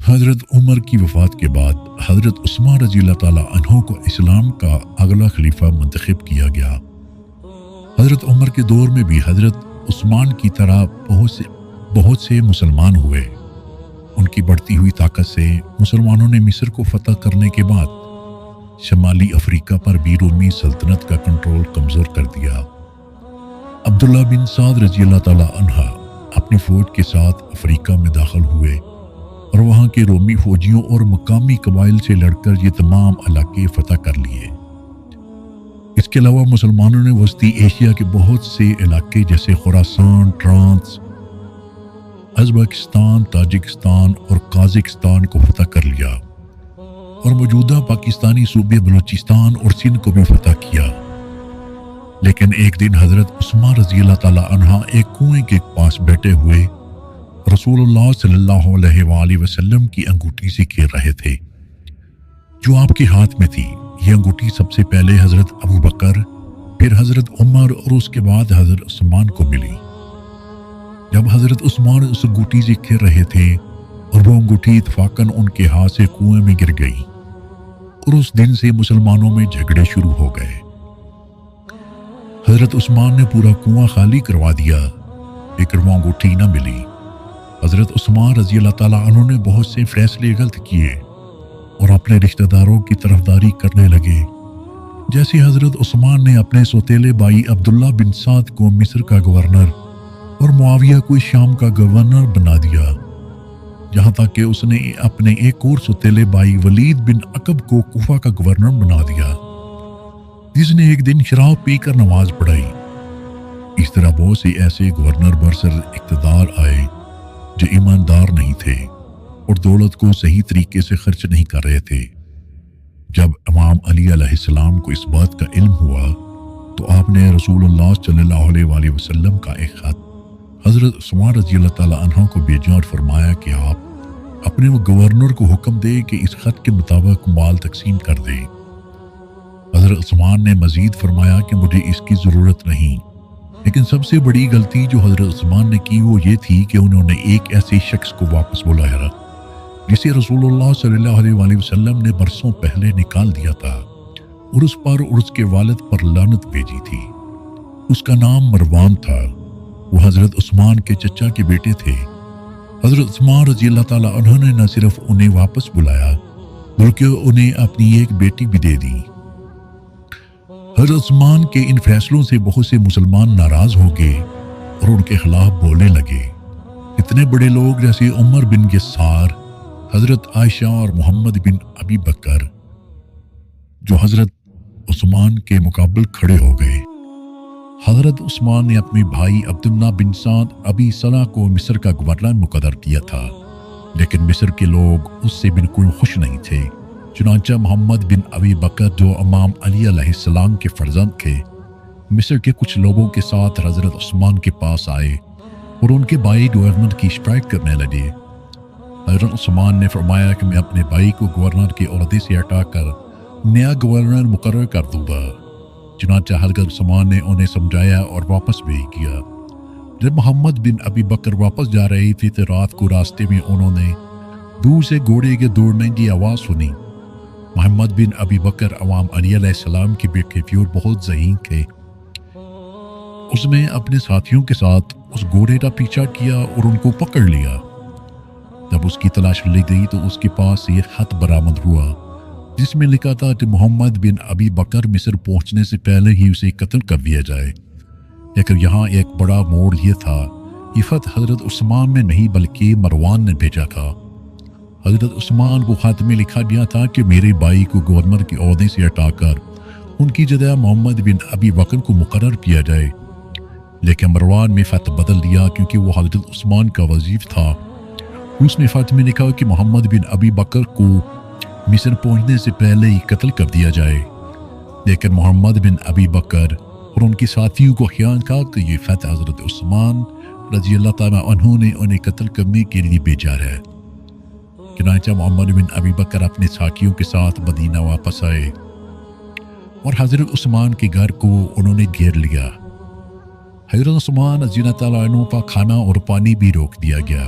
حضرت عمر کی وفات کے بعد حضرت عثمان رضی اللہ تعالیٰ عنہ کو اسلام کا اگلا خلیفہ منتخب کیا گیا۔ حضرت عمر کے دور میں بھی حضرت عثمان کی طرح بہت سے مسلمان ہوئے۔ ان کی بڑھتی ہوئی طاقت سے مسلمانوں نے مصر کو فتح کرنے کے بعد شمالی افریقہ پر بھی رومی سلطنت کا کنٹرول کمزور کر دیا۔ عبداللہ بن سعد رضی اللہ تعالیٰ عنہ اپنی فوج کے ساتھ افریقہ میں داخل ہوئے اور وہاں کے رومی فوجیوں اور مقامی قبائل سے لڑ کر یہ تمام علاقے فتح کر لیے۔ اس کے علاوہ مسلمانوں نے وسطی ایشیا کے بہت سے علاقے جیسے خراسان، ٹرانس، ازبکستان، تاجکستان اور قازقستان کو فتح کر لیا اور موجودہ پاکستانی صوبے بلوچستان اور سندھ کو بھی فتح کیا۔ لیکن ایک دن حضرت عثمان رضی اللہ تعالیٰ عنہ ایک کنویں کے پاس بیٹھے ہوئے رسول اللہ صلی اللہ علیہ وآلہ وسلم کی انگوٹھی سے کھیر رہے تھے جو آپ کے ہاتھ میں تھی۔ یہ انگوٹھی سب سے پہلے حضرت ابو بکر، پھر حضرت عمر اور اس کے بعد حضرت عثمان کو ملی۔ جب حضرت عثمان اس انگوٹھی سے کھیر رہے تھے اور وہ انگوٹھی اتفاقاً ان کے ہاتھ سے کنویں میں گر گئی اور اس دن سے مسلمانوں میں جھگڑے شروع ہو گئے۔ حضرت عثمان نے پورا کنواں خالی کروا دیا لیکن وہ انگوٹھی نہ ملی۔ حضرت عثمان رضی اللہ تعالیٰ عنہ نے بہت سے فیصلے غلط کیے اور اپنے رشتہ داروں کی طرفداری کرنے لگے، جیسے حضرت عثمان نے اپنے سوتیلے بھائی عبداللہ بن سعد کو مصر کا گورنر اور معاویہ کو شام کا گورنر بنا دیا، جہاں تک کہ اس نے اپنے ایک اور سوتیلے بھائی ولید بن عقب کو کوفہ کا گورنر بنا دیا، جس نے ایک دن شراب پی کر نماز پڑھائی۔ اس طرح بہت سے ایسے گورنر برسر اقتدار آئے جو ایماندار نہیں تھے اور دولت کو صحیح طریقے سے خرچ نہیں کر رہے تھے۔ جب امام علی علیہ السلام کو اس بات کا علم ہوا تو آپ نے رسول اللہ صلی اللہ علیہ وآلہ وسلم کا ایک خط حضرت عثمان رضی اللہ تعالیٰ عنہ کو بھیجا اور فرمایا کہ آپ اپنے وہ گورنر کو حکم دے کہ اس خط کے مطابق مال تقسیم کر دے۔ حضرت عثمان نے مزید فرمایا کہ مجھے اس کی ضرورت نہیں، لیکن سب سے بڑی غلطی جو حضرت عثمان نے کی وہ یہ تھی کہ انہوں نے ایک ایسے شخص کو واپس بلایا جسے رسول اللہ صلی اللہ علیہ وآلہ وسلم نے برسوں پہلے نکال دیا تھا اور اس پر اور اس کے والد پر لعنت بھیجی تھی۔ اس کا نام مروان تھا۔ وہ حضرت عثمان کے چچا کے بیٹے تھے۔ حضرت عثمان رضی اللہ تعالیٰ عنہ نے نہ صرف انہیں واپس بلایا بلکہ انہیں اپنی ایک بیٹی بھی دے دی۔ حضرت عثمان کے ان فیصلوں سے بہت سے مسلمان ناراض ہو گئے اور ان کے خلاف بولنے لگے۔ اتنے بڑے لوگ جیسے عمر بن یسار، حضرت عائشہ اور محمد بن ابی بکر جو حضرت عثمان کے مقابل کھڑے ہو گئے۔ حضرت عثمان نے اپنے بھائی عبداللہ بن سعد ابی صلح کو مصر کا گورنر مقرر کیا تھا، لیکن مصر کے لوگ اس سے بالکل خوش نہیں تھے۔ چنانچہ محمد بن ابی بکر جو امام علی علیہ السلام کے فرزند تھے، مصر کے کچھ لوگوں کے ساتھ حضرت عثمان کے پاس آئے اور ان کے بھائی گورنر کی شکایت کرنے لگے۔ حضرت عثمان نے فرمایا کہ میں اپنے بھائی کو گورنر کے عہدے سے ہٹا کر نیا گورنر مقرر کر دوں گا۔ چنانچہ حضرت عثمان نے انہیں سمجھایا اور واپس بھیج دیا۔ جب محمد بن ابی بکر واپس جا رہے تھے تو رات کو راستے میں انہوں نے دور سے گھوڑے کے دوڑنے کی آواز سنی۔ محمد بن ابی بکر امام علی علیہ السلام کے بیٹے تھے اور بہت ذہین تھے۔ اس نے اپنے ساتھیوں کے ساتھ اس گھوڑے کا پیچھا کیا اور ان کو پکڑ لیا۔ جب اس کی تلاش لی گئی تو اس کے پاس یہ خط برآمد ہوا جس میں لکھا تھا کہ محمد بن ابی بکر مصر پہنچنے سے پہلے ہی اسے قتل کر دیا جائے۔ لیکن یہاں ایک بڑا موڑ یہ تھا، یہ خط حضرت عثمان میں نہیں بلکہ مروان نے بھیجا تھا۔ حضرت عثمان کو خط میں لکھا گیا تھا کہ میرے بھائی کو گورنر کے عہدے سے ہٹا کر ان کی جگہ محمد بن ابی بکر کو مقرر کیا جائے، لیکن مروان نے خط بدل دیا کیونکہ وہ حضرت عثمان کا وزیر تھا۔ اس نے خط میں لکھا کہ محمد بن ابی بکر کو مصر پہنچنے سے پہلے ہی قتل کر دیا جائے، لیکن محمد بن ابی بکر اور ان کے ساتھیوں کو خیال تھا کہ یہ خط حضرت عثمان رضی اللہ تعالیٰ عنہ نے انہیں قتل کرنے کے لیے بھیجا ہے۔ چنانچہ محمد بن ابی بکر اپنے ساتھیوں کے ساتھ مدینہ واپس آئے اور حضرت عثمان کے گھر کو انہوں نے گھیر لیا۔ حضرت عثمان رضی اللہ تعالیٰ عنہ کا کھانا اور پانی بھی روک دیا گیا۔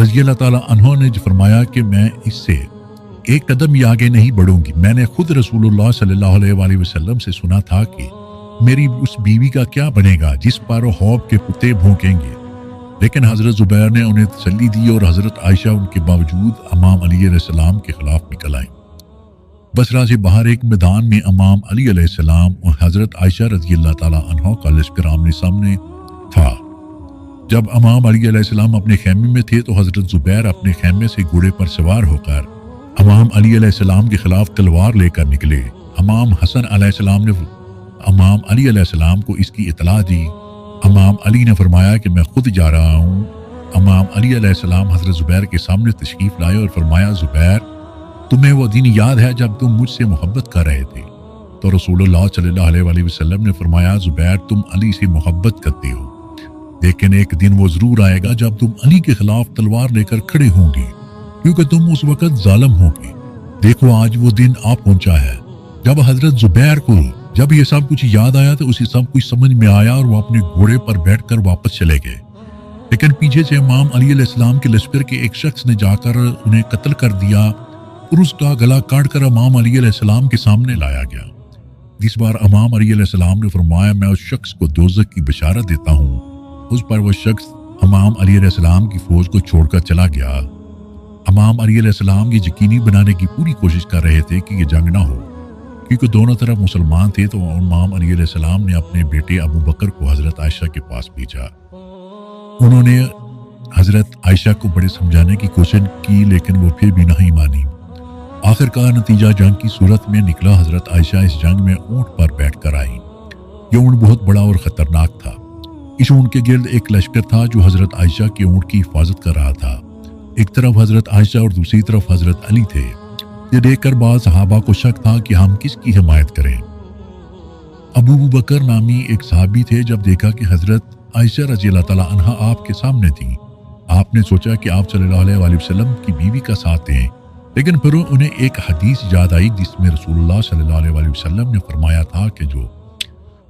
رضی اللہ تعالیٰ عنہ نے فرمایا کہ میں اس سے ایک قدم ہی آگے نہیں بڑھوں گی۔ میں نے خود رسول اللہ صلی اللہ علیہ وآلہ وسلم سے سنا تھا کہ میری اس بیوی کا کیا بنے گا جس پر حوض کے کتے بھونکیں گے، لیکن حضرت زبیر نے انہیں تسلی دی اور حضرت عائشہ ان کے باوجود امام علی علیہ السلام کے خلاف نکل آئیں۔ بصرہ سے باہر ایک میدان میں امام علی علیہ السلام اور حضرت عائشہ رضی اللہ تعالیٰ عنہ کا لشکر آمنے سامنے تھا۔ جب امام علی علیہ السلام اپنے خیمے میں تھے تو حضرت زبیر اپنے خیمے سے گھوڑے پر سوار ہو کر امام علی علیہ السلام کے خلاف تلوار لے کر نکلے۔ امام حسن علیہ السلام نے امام علی علیہ السلام کو اس کی اطلاع دی۔ امام علی نے فرمایا کہ میں خود جا رہا ہوں۔ امام علی علیہ السلام حضرت زبیر کے سامنے تشریف لائے اور فرمایا، زبیر، تمہیں وہ دن یاد ہے جب تم مجھ سے محبت کر رہے تھے؟ تو رسول اللہ صلی اللہ علیہ وآلہ وسلم نے فرمایا، زبیر، تم علی سے محبت کرتے ہو، لیکن ایک دن وہ ضرور آئے گا جب تم علی کے خلاف تلوار لے کر کھڑے ہوں گے، کیونکہ تم اس وقت ظالم ہوں گے۔ دیکھو آج وہ دن آ پہنچا ہے۔ جب حضرت زبیر کو جب یہ سب کچھ یاد آیا تو اسے سب کچھ سمجھ میں آیا اور وہ اپنے گھوڑے پر بیٹھ کر واپس چلے گئے، لیکن پیچھے سے امام علی علیہ السلام کے لشکر کے ایک شخص نے جا کر انہیں قتل کر دیا اور اس کا گلا کاٹ کر امام علی علیہ السلام کے سامنے لایا گیا۔ اس بار امام علی علیہ السلام نے فرمایا، میں اس شخص کو دوزخ کی بشارت دیتا ہوں۔ اس پر وہ شخص امام علی علیہ السلام کی فوج کو چھوڑ کر چلا گیا۔ امام علی علیہ السلام یہ یقینی بنانے کی پوری کوشش کر رہے تھے کہ یہ جنگ نہ ہو، کیونکہ دونوں طرف مسلمان تھے، تو امام علی علیہ السلام نے اپنے بیٹے ابو بکر کو حضرت عائشہ کے پاس بھیجا۔ انہوں نے حضرت عائشہ کو بڑے سمجھانے کی کوشش کی، لیکن وہ پھر بھی نہیں مانی۔ آخر کا نتیجہ جنگ کی صورت میں نکلا۔ حضرت عائشہ اس جنگ میں اونٹ پر بیٹھ کر آئیں۔ یہ اونٹ بہت بڑا اور خطرناک تھا۔ اس اونٹ کے گرد ایک لشکر تھا جو حضرت عائشہ کے اونٹ کی حفاظت کر رہا تھا۔ ایک طرف حضرت عائشہ اور دوسری طرف حضرت علی تھے۔ یہ دیکھ کر بعض صحابہ کو شک تھا کہ ہم کس کی حمایت کریں۔ ابو بکر نامی ایک صحابی تھے۔ جب دیکھا کہ حضرت عائشہ رضی اللہ تعالیٰ عنہا آپ کے سامنے تھیں، آپ نے سوچا کہ آپ صلی اللہ علیہ وآلہ وسلم کی بیوی کا ساتھ دیں، لیکن پھر انہیں ایک حدیث یاد آئی جس میں رسول اللہ صلی اللہ علیہ وآلہ وسلم نے فرمایا تھا کہ جو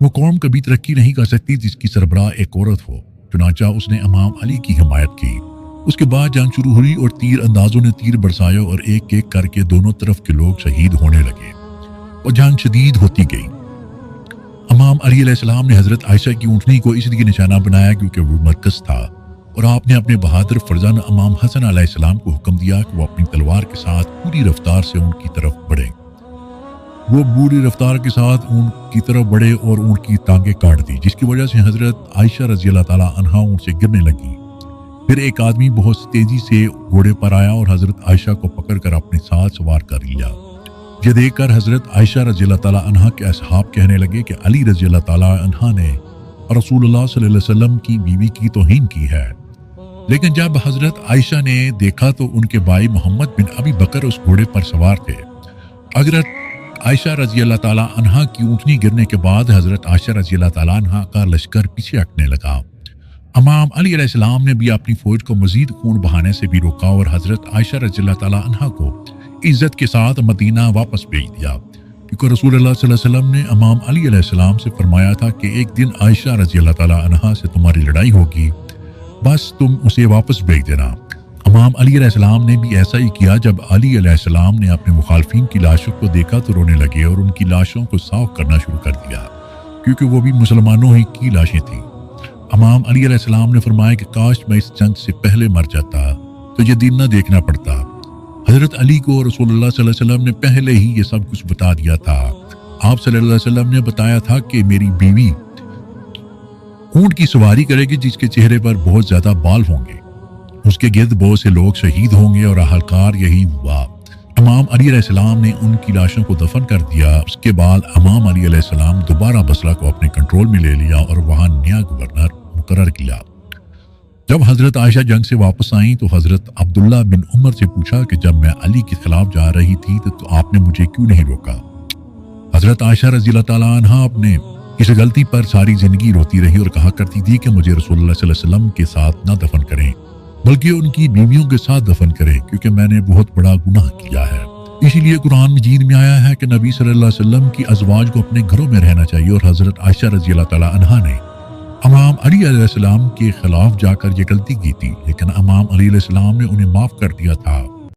وہ قوم کبھی ترقی نہیں کر سکتی جس کی سربراہ ایک عورت ہو۔ چنانچہ اس نے امام علی کی حمایت کی۔ اس کے بعد جنگ شروع ہوئی اور تیر اندازوں نے تیر برسائے اور ایک ایک کر کے دونوں طرف کے لوگ شہید ہونے لگے اور جنگ شدید ہوتی گئی۔ امام علی علیہ السلام نے حضرت عائشہ کی اونٹنی کو اس لیے نشانہ بنایا کیونکہ وہ مرکز تھا، اور آپ نے اپنے بہادر فرزند امام حسن علیہ السلام کو حکم دیا کہ وہ اپنی تلوار کے ساتھ پوری رفتار سے اونٹ کی طرف بڑھیں۔ وہ بری رفتار کے ساتھ اونٹ کی طرف بڑھے اور اونٹ کی ٹانگیں کاٹ دی، جس کی وجہ سے حضرت عائشہ رضی اللہ تعالیٰ عنہا اونٹ سے گرنے لگی۔ پھر ایک آدمی بہت تیزی سے گھوڑے پر آیا اور حضرت عائشہ کو پکڑ کر اپنے ساتھ سوار کر لیا۔ یہ دیکھ کر حضرت عائشہ رضی اللہ تعالیٰ عنہا کے اصحاب کہنے لگے کہ علی رضی اللہ تعالیٰ عنہا نے رسول اللہ صلی اللہ علیہ وسلم کی بیوی کی توہین کی ہے۔ لیکن جب حضرت عائشہ نے دیکھا تو ان کے بھائی محمد بن ابی بکر اس گھوڑے پر سوار تھے۔ حضرت عائشہ رضی اللہ تعالیٰ عنہا کی اونٹنی گرنے کے بعد حضرت عائشہ رضی اللہ تعالیٰ عنہا کا لشکر پیچھے ہٹنے لگا۔ امام علی علیہ السلام نے بھی اپنی فوج کو مزید خون بہانے سے بھی روکا اور حضرت عائشہ رضی اللہ تعالیٰ عنہا کو عزت کے ساتھ مدینہ واپس بھیج دیا، کیونکہ رسول اللہ صلی اللہ علیہ وسلم نے امام علی علیہ السلام سے فرمایا تھا کہ ایک دن عائشہ رضی اللہ تعالیٰ عنہا سے تمہاری لڑائی ہوگی، بس تم اسے واپس بھیج دینا۔ امام علی علیہ السلام نے بھی ایسا ہی کیا۔ جب علی علیہ السلام نے اپنے مخالفین کی لاشوں کو دیکھا تو رونے لگے اور ان کی لاشوں کو صاف کرنا شروع کر دیا، کیونکہ وہ بھی مسلمانوں ہی کی لاشیں تھیں۔ امام علی علیہ السلام نے فرمایا کہ کاش میں اس جنگ سے پہلے مر جاتا تو یہ دن نہ دیکھنا پڑتا۔ حضرت علی کو رسول اللہ صلی اللہ علیہ وسلم نے پہلے ہی یہ سب کچھ بتا دیا تھا۔ آپ صلی اللہ علیہ وسلم نے بتایا تھا کہ میری بیوی اونٹ کی سواری کرے گی جس کے چہرے پر بہت زیادہ بال ہوں گے، اس کے گرد بہت سے لوگ شہید ہوں گے، اور اہلکار یہی ہوا۔ امام علی علیہ السلام نے ان کی لاشوں کو دفن کر دیا۔ اس کے بعد امام علی علیہ السلام دوبارہ بصرہ کو اپنے کنٹرول میں لے لیا اور وہاں نیا گورنر مقرر کیا۔ جب حضرت عائشہ جنگ سے واپس آئیں تو حضرت عبداللہ بن عمر سے پوچھا کہ جب میں علی کے خلاف جا رہی تھی تو آپ نے مجھے کیوں نہیں روکا؟ حضرت عائشہ رضی اللہ تعالیٰ عنہا اپنے اس غلطی پر ساری زندگی روتی رہی اور کہا کرتی تھی کہ مجھے رسول اللہ صلی اللہ علیہ وسلم کے ساتھ نہ دفن کریں، بلکہ ان کی بیویوں کے ساتھ دفن کریں، کیونکہ میں نے بہت بڑا گناہ کیا ہے۔ اسی لیے قرآن مجید میں آیا ہے کہ نبی صلی اللہ علیہ وسلم کی ازواج کو اپنے گھروں میں رہنا چاہیے، اور حضرت عائشہ رضی اللہ تعالیٰ عنہا نے امام علی علیہ السلام کے خلاف جا کر یہ غلطی کی تھی، لیکن امام علی علیہ السلام نے انہیں معاف کر دیا تھا